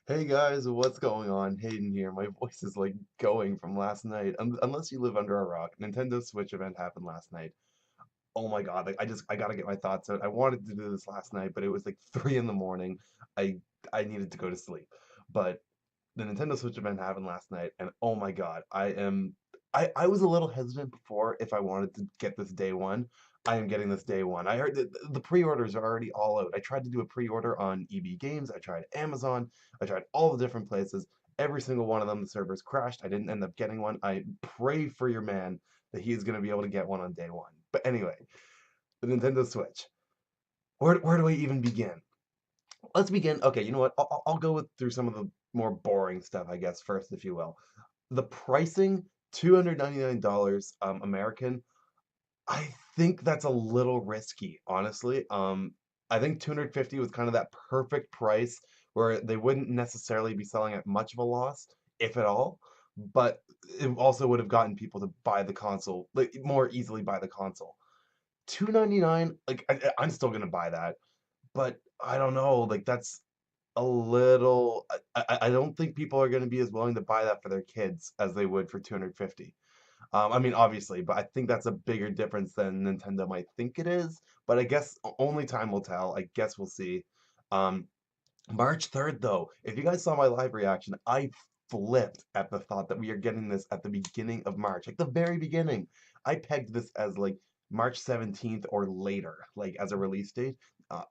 Hey guys, what's going on? Hayden here. My voice is like going from last night. Unless you live under a rock, Nintendo Switch event happened last night. Oh my God, like I gotta get my thoughts out. I wanted to do this last night, but it was like 3 in the morning. I I needed to go to sleep. But the Nintendo Switch event happened last night, and oh my God, I was a little hesitant before if I wanted to get this day one. I am getting this day one. I heard that the pre-orders are already all out. I tried to do a pre-order on EB Games. I tried Amazon. I tried all the different places. Every single one of them, the servers crashed. I didn't end up getting one. I pray for your man that he is going to be able to get one on day one. But anyway, the Nintendo Switch. Where do I even begin? Let's begin. Okay, you know what? I'll go through some of the more boring stuff, I guess, first, if you will. The pricing, $299 American. I think that's a little risky, honestly. I think 250 was kind of that perfect price where they wouldn't necessarily be selling at much of a loss, if at all, but it also would have gotten people to buy the console, like more easily buy the console. 299, like I'm still gonna buy that, but I don't know, like that's a little. I don't think people are gonna be as willing to buy that for their kids as they would for 250. I mean, obviously, but I think that's a bigger difference than Nintendo might think it is. But I guess only time will tell. I guess we'll see. Um, March 3rd, though, if you guys saw my live reaction, I flipped at the thought that we are getting this at the beginning of March, like the very beginning. I pegged this as like March 17th or later, like as a release date. Uh,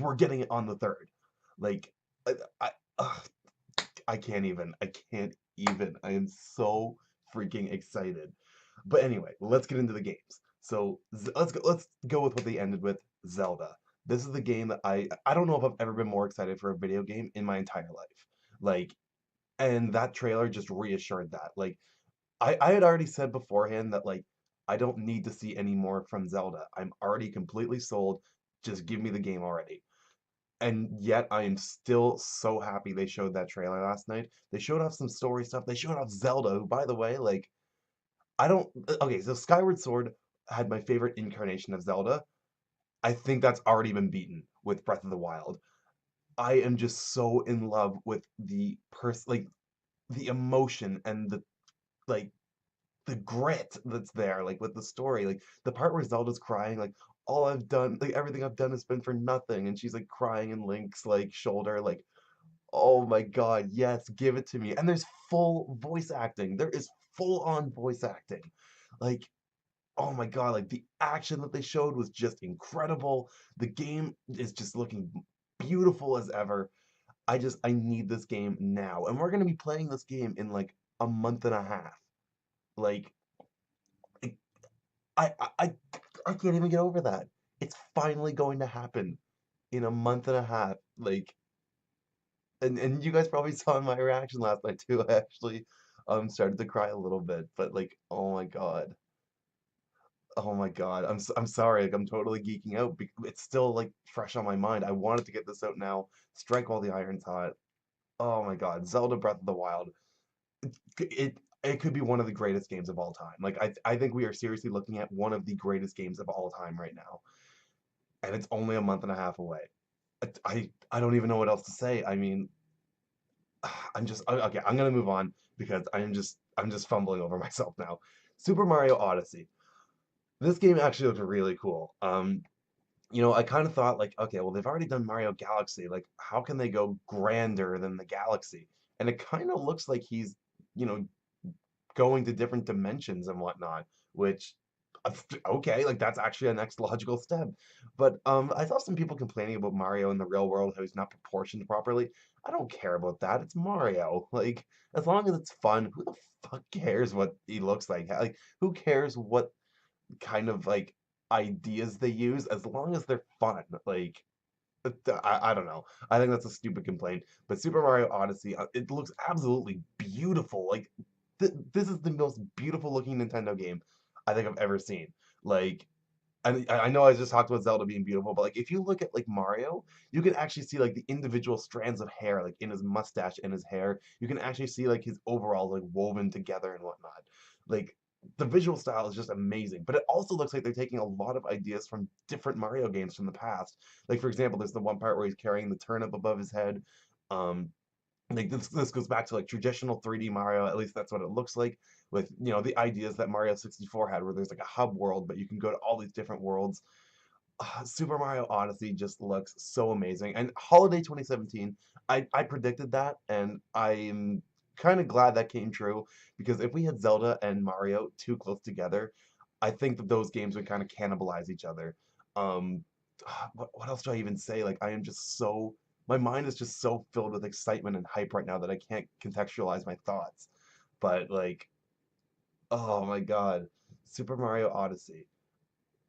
we're getting it on the 3rd. Like, I, I, ugh, I can't even. I can't even. I am so freaking excited. But anyway, let's get into the games. So let's go with what they ended with, Zelda. This is the game that I don't know if I've ever been more excited for a video game in my entire life. Like, and that trailer just reassured that. Like, I had already said beforehand that like I don't need to see any more from Zelda. I'm already completely sold. Just give me the game already. And yet I am still so happy they showed that trailer last night. They showed off some story stuff. They showed off Zelda, who, by the way, like, I don't. Okay, so Skyward Sword had my favorite incarnation of Zelda. I think that's already been beaten with Breath of the Wild. I am just so in love with like the emotion and like the grit that's there, like with the story, like the part where Zelda's crying, like all I've done, like everything I've done has been for nothing, and she's like crying in Link's like shoulder, like oh my God, yes, give it to me. And there's full voice acting. There is full on voice acting. Like, oh my God, like the action that they showed was just incredible. The game is just looking beautiful as ever. I need this game now. And we're gonna be playing this game in like a month and a half. Like, I I I, I can't even get over that. It's finally going to happen in a month and a half. Like, and you guys probably saw my reaction last night too. I actually started to cry a little bit, but like, oh my God. Oh my God. I'm sorry. Like I'm totally geeking out. It's still like fresh on my mind. I wanted to get this out now. Strike while the iron's hot. Oh my God. Zelda Breath of the Wild. It could be one of the greatest games of all time. Like I think we are seriously looking at one of the greatest games of all time right now. And it's only a month and a half away. I don't even know what else to say. I mean, okay. I'm gonna move on because I'm just fumbling over myself now. Super Mario Odyssey. This game actually looks really cool. I kind of thought like, okay, well they've already done Mario Galaxy. Like, how can they go grander than the Galaxy? And it kind of looks like he's, you know, going to different dimensions and whatnot, which okay, like that's actually a next logical step. But I saw some people complaining about Mario in the real world, how he's not proportioned properly. I don't care about that. It's Mario. Like, as long as it's fun, who the fuck cares what he looks like? Like, who cares what kind of like ideas they use as long as they're fun? Like, I don't know. I think that's a stupid complaint. But Super Mario Odyssey, it looks absolutely beautiful. Like this is the most beautiful looking Nintendo game I think I've ever seen. Like, and I know I just talked about Zelda being beautiful, but like if you look at like Mario, you can actually see like the individual strands of hair, like in his mustache and his hair. You can actually see like his overalls like woven together and whatnot. Like the visual style is just amazing, but it also looks like they're taking a lot of ideas from different Mario games from the past. Like for example, there's the one part where he's carrying the turnip above his head. Um, like this goes back to like traditional 3D Mario, at least that's what it looks like, with the ideas that Mario 64 had, where there's like a hub world, but you can go to all these different worlds. Super Mario Odyssey just looks so amazing. And Holiday 2017, I predicted that, and I'm kind of glad that came true, because if we had Zelda and Mario too close together, I think that those games would kind of cannibalize each other. Um, what else do I even say? Like, I am just so, my mind is just so filled with excitement and hype right now that I can't contextualize my thoughts. But like, oh my God, Super Mario Odyssey.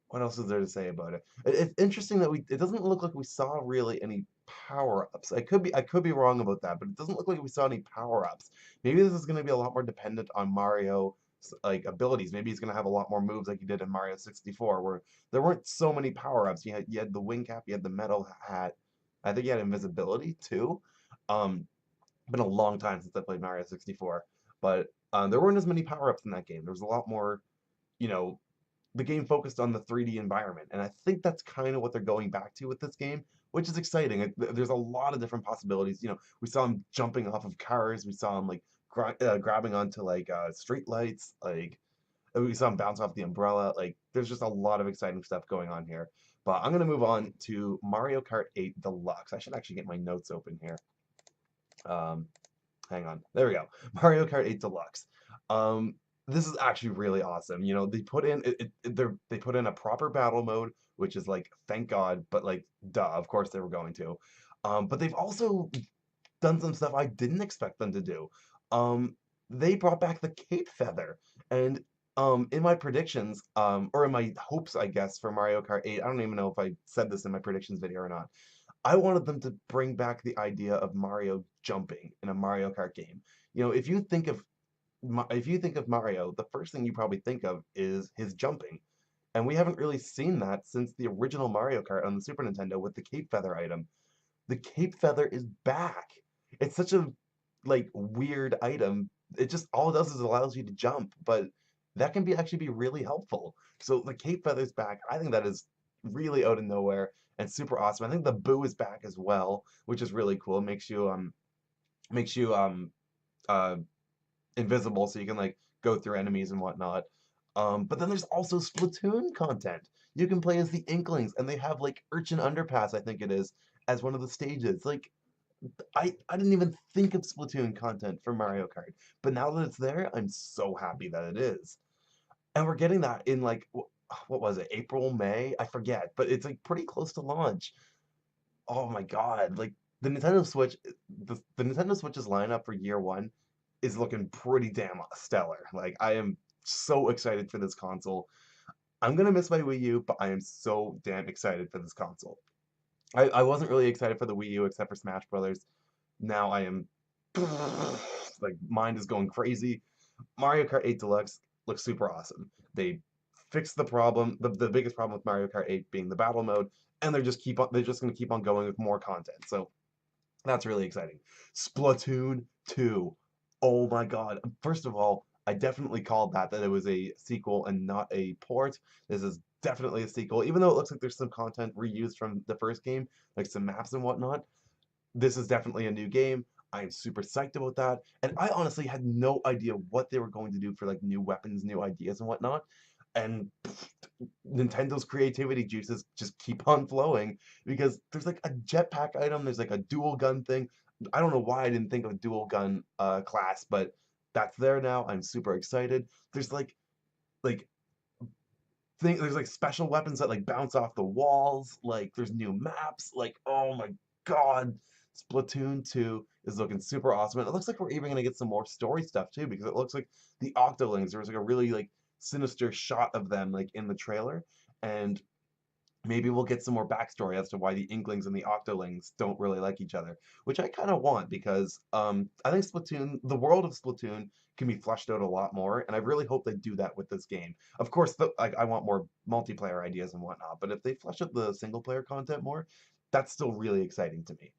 What else is there to say about it? It's interesting that it doesn't look like we saw really any power-ups. I could be wrong about that, but it doesn't look like we saw any power-ups. Maybe this is going to be a lot more dependent on Mario like abilities. Maybe he's going to have a lot more moves like he did in Mario 64, where there weren't so many power-ups. You had the wing cap, you had the metal hat. I think you had invisibility too. Been a long time since I played Mario 64, but there weren't as many power-ups in that game. There was a lot more, you know, the game focused on the 3D environment, and I think that's kind of what they're going back to with this game, which is exciting. There's a lot of different possibilities. We saw him jumping off of cars. We saw him like grabbing onto like street lights. Like we saw him bounce off the umbrella. Like there's just a lot of exciting stuff going on here. But I'm gonna move on to Mario Kart 8 Deluxe. I should actually get my notes open here. Um, Hang on. There we go. Mario Kart 8 Deluxe. Um, this is actually really awesome. They put in they put in a proper battle mode, which is like, thank God, but like, duh, of course they were going to. But they've also done some stuff I didn't expect them to do. Um, they brought back the Cape Feather, and in my predictions, or in my hopes, I guess, for Mario Kart 8, I don't even know if I said this in my predictions video or not. I wanted them to bring back the idea of Mario jumping in a Mario Kart game. If you think of Mario, the first thing you probably think of is his jumping. And we haven't really seen that since the original Mario Kart on the Super Nintendo with the Cape Feather item. The Cape Feather is back. It's such a like weird item. It just all it does is allows you to jump, but that can actually be really helpful. So the Cape Feather's back. I think that is really out of nowhere and super awesome. I think the Boo is back as well, which is really cool. It makes you uh invisible so you can like go through enemies and whatnot. But then there's also Splatoon content. You can play as the Inklings, and they have like Urchin Underpass, I think it is, as one of the stages. Like I didn't even think of Splatoon content for Mario Kart, but now that it's there, I'm so happy that it is. And we're getting that in like what was it, April, May? I forget, but it's like pretty close to launch. Oh my God, like the Nintendo Switch, the Nintendo Switch's lineup for year one is looking pretty damn stellar. Like I am so excited for this console. I'm gonna miss my Wii U, but I am so damn excited for this console. I wasn't really excited for the Wii U except for Smash Brothers. Now I am like mind is going crazy. Mario Kart 8 Deluxe looks super awesome. They fixed the problem, the biggest problem with Mario Kart 8 being the battle mode, and they're just gonna keep on going with more content. So that's really exciting. Splatoon 2. Oh my God. First of all, I definitely called that it was a sequel and not a port. This is definitely a sequel, even though it looks like there's some content reused from the first game, like some maps and whatnot. This is definitely a new game. I am super psyched about that. And I honestly had no idea what they were going to do for like new weapons, new ideas and whatnot. And Nintendo's creativity juices just keep on flowing, because there's like a jetpack item, there's like a dual gun thing. I don't know why I didn't think of a dual gun class, but that's there now. I'm super excited. There's there's like special weapons that like bounce off the walls. Like there's new maps. Like, oh my God, Splatoon 2 is looking super awesome. And it looks like we're even gonna get some more story stuff too, because it looks like the Octolings, there was like a really like sinister shot of them like in the trailer. And maybe we'll get some more backstory as to why the Inklings and the Octolings don't really like each other, which I kind of want, because I think the world of Splatoon can be fleshed out a lot more, and I really hope they do that with this game. Of course, like I want more multiplayer ideas and whatnot, but if they flesh out the single player content more, that's still really exciting to me.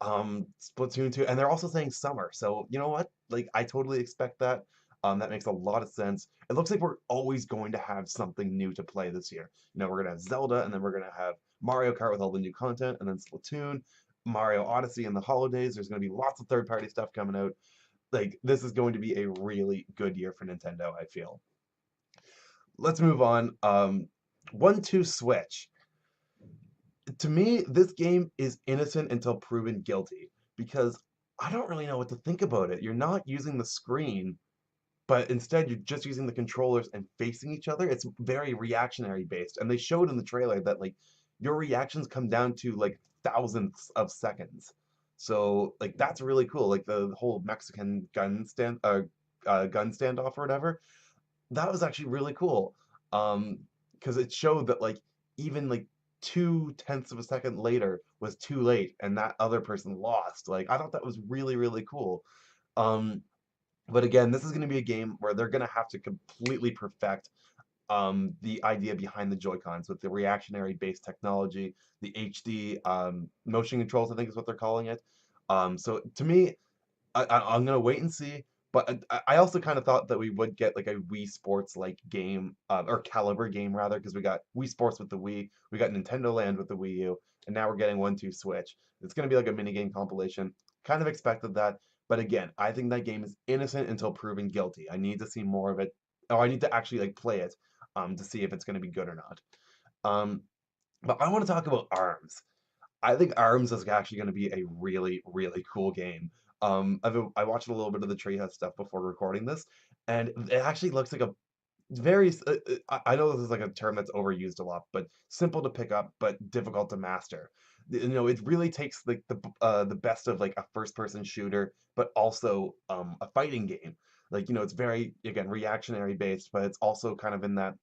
Splatoon 2, and they're also saying summer. So you know what? Like I totally expect that. That makes a lot of sense. It looks like we're always going to have something new to play this year. We're gonna have Zelda, and then we're gonna have Mario Kart with all the new content, and then Splatoon. Mario Odyssey in the holidays. There's going to be lots of third-party stuff coming out. Like this is going to be a really good year for Nintendo, I feel. Let's move on. 1-2 Switch. To me, this game is innocent until proven guilty because I don't really know what to think about it. You're not using the screen, but instead you're just using the controllers and facing each other. It's very reactionary based, and they showed in the trailer that like your reactions come down to like thousandths of seconds. So like that's really cool. Like the whole Mexican gun standoff or whatever, that was actually really cool. Because it showed that like even like 2/10 of a second later was too late, and that other person lost. Like I thought that was really really cool. Um, but again, this is going to be a game where they're going to have to completely perfect the idea behind the Joy-Cons with the reactionary based technology, the HD motion controls, I think is what they're calling it. So to me, I'm gonna wait and see. But I also kind of thought that we would get like a Wii Sports like game, or Caliber game rather, because we got Wii Sports with the Wii, we got Nintendo Land with the Wii U, and now we're getting 1-2 Switch. It's gonna be like a mini game compilation. Kind of expected that, but again, I think that game is innocent until proven guilty. I need to see more of it, or I need to actually like play it, to see if it's gonna be good or not. Um, but I want to talk about ARMS. I think ARMS is actually going to be a really, really cool game. I watched a little bit of the Treehouse stuff before recording this, and it actually looks like a very. I know this is like a term that's overused a lot, but simple to pick up, but difficult to master. It really takes like the best of like a first-person shooter, but also a fighting game. Like it's very again reactionary based, but it's also kind of in that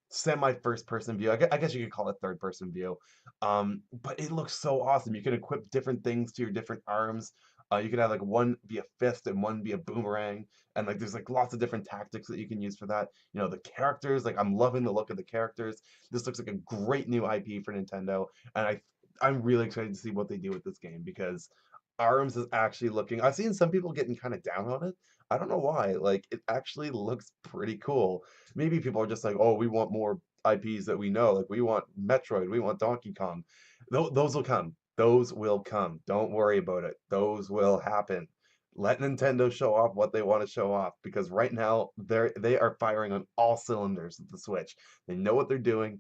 semi first person view. I guess you could call it third person view. But it looks so awesome. You can equip different things to your different arms. You can have like one be a fist and one be a boomerang, and like there's like lots of different tactics that you can use for that. The characters, like I'm loving the look of the characters. This looks like a great new IP for Nintendo, and I'm really excited to see what they do with this game because ARMS is actually looking. I've seen some people getting kind of down on it. I don't know why. Like it actually looks pretty cool. Maybe people are just like, oh, we want more IPs that we know. Like we want Metroid, we want Donkey Kong. Those will come. Those will come. Don't worry about it. Those will happen. Let Nintendo show off what they want to show off because right now they are firing on all cylinders with the Switch. They know what they're doing,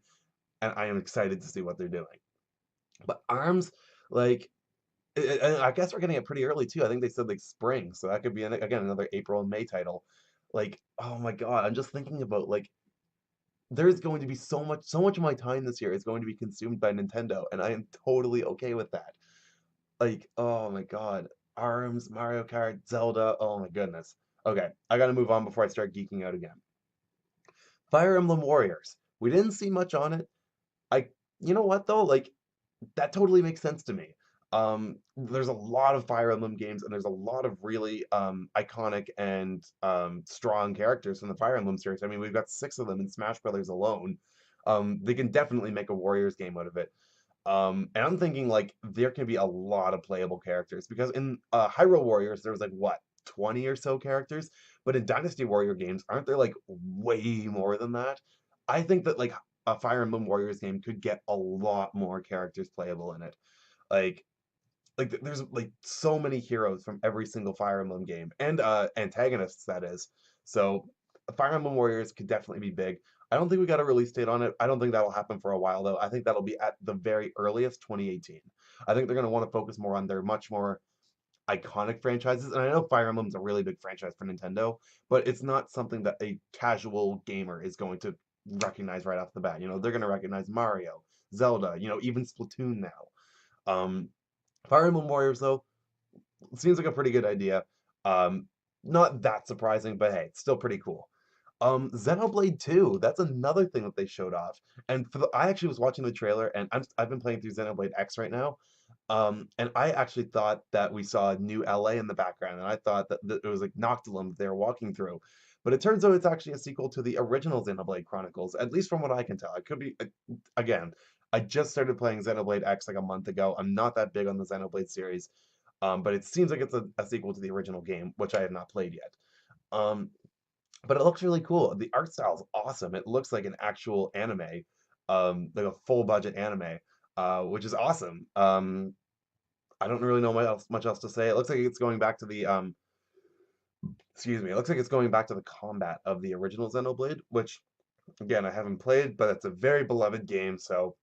and I am excited to see what they're doing. But ARMS, like I guess we're getting it pretty early too. I think they said like spring, so that could be again another April and May title. Like, oh my God, I'm just thinking about like there's going to be so much of my time this year is going to be consumed by Nintendo, and I am totally okay with that. Like, oh my God, ARMS, Mario Kart, Zelda, oh my goodness. Okay, I gotta move on before I start geeking out again. Fire Emblem Warriors. We didn't see much on it. I, you know what though? Like, that totally makes sense to me. There's a lot of Fire Emblem games, and there's a lot of really iconic and strong characters from the Fire Emblem series. I mean, we've got 6 of them in Smash Brothers alone. They can definitely make a Warriors game out of it. And I'm thinking like there can be a lot of playable characters because in Hyrule Warriors there was like what 20 or so characters, but in Dynasty Warrior games aren't there like way more than that? I think that like a Fire Emblem Warriors game could get a lot more characters playable in it. Like there's like so many heroes from every single Fire Emblem game and antagonists that is. So Fire Emblem Warriors could definitely be big. I don't think we got a release date on it. I don't think that will happen for a while though. I think that'll be at the very earliest 2018. I think they're going to want to focus more on their much more iconic franchises. And I know Fire Emblem's a really big franchise for Nintendo, but it's not something that a casual gamer is going to recognize right off the bat. They're going to recognize Mario, Zelda, even Splatoon now. Fire Emblem Warriors, though, seems like a pretty good idea. Um, Not that surprising, but hey, it's still pretty cool. Xenoblade 2, that's another thing that they showed off. And I actually was watching the trailer, and I've been playing through Xenoblade X right now. And I actually thought that we saw New LA in the background, and I thought that it was like Noctilum that they were walking through. But it turns out it's actually a sequel to the original Xenoblade Chronicles, at least from what I can tell. It could be, again, I just started playing Xenoblade X like a month ago. I'm not that big on the Xenoblade series, but it seems like it's a sequel to the original game, which I have not played yet. Um, but it looks really cool. The art style is awesome. It looks like an actual anime, like a full budget anime, which is awesome. I don't really know much else to say. It looks like it's going back to the excuse me. It looks like it's going back to the combat of the original Xenoblade, which again I haven't played, but it's a very beloved game, so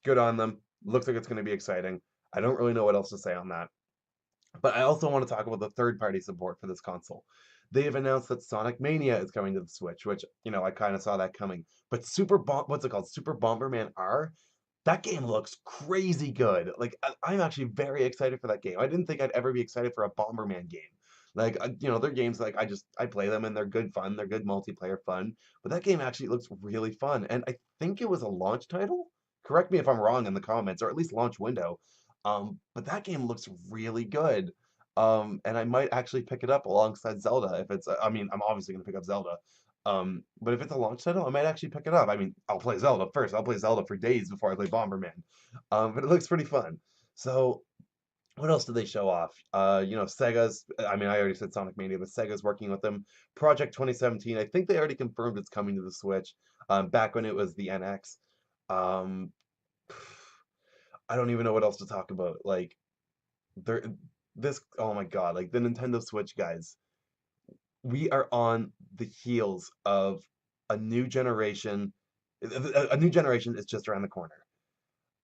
good on them. Looks like it's going to be exciting. I don't really know what else to say on that. But I also want to talk about the third-party support for this console. They have announced that Sonic Mania is coming to the Switch, which, I kind of saw that coming. But what's it called? Super Bomberman R? That game looks crazy good. Like I'm actually very excited for that game. I didn't think I'd ever be excited for a Bomberman game. Like they're games like I play them and they're good fun. They're good multiplayer fun. But that game actually looks really fun. And I think it was a launch title. Correct me if I'm wrong in the comments, or at least launch window. But that game looks really good. And I might actually pick it up alongside Zelda if it's. I mean, I'm obviously gonna pick up Zelda. But if it's a launch title, I might actually pick it up. I mean, I'll play Zelda first. I'll play Zelda for days before I play Bomberman. But it looks pretty fun. So, what else did they show off? Sega's. I mean, I already said Sonic Mania, but Sega's working with them. Project 2017. I think they already confirmed it's coming to the Switch. Back when it was the NX. Um, I don't even know what else to talk about. Like, there, this. Oh my God! Like the Nintendo Switch guys, we are on the heels of a new generation. A new generation is just around the corner.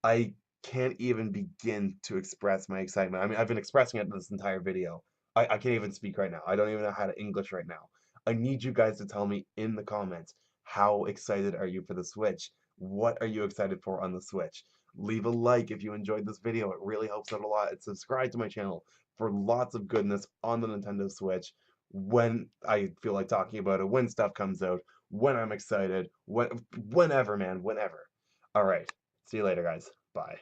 I can't even begin to express my excitement. I mean, I've been expressing it this entire video. I can't even speak right now. I don't even know how to English right now. I need you guys to tell me in the comments, how excited are you for the Switch? What are you excited for on the Switch? Leave a like if you enjoyed this video. It really helps out a lot. And subscribe to my channel for lots of goodness on the Nintendo Switch when I feel like talking about it, when stuff comes out, when I'm excited, whenever, man, whenever. All right. See you later, guys. Bye.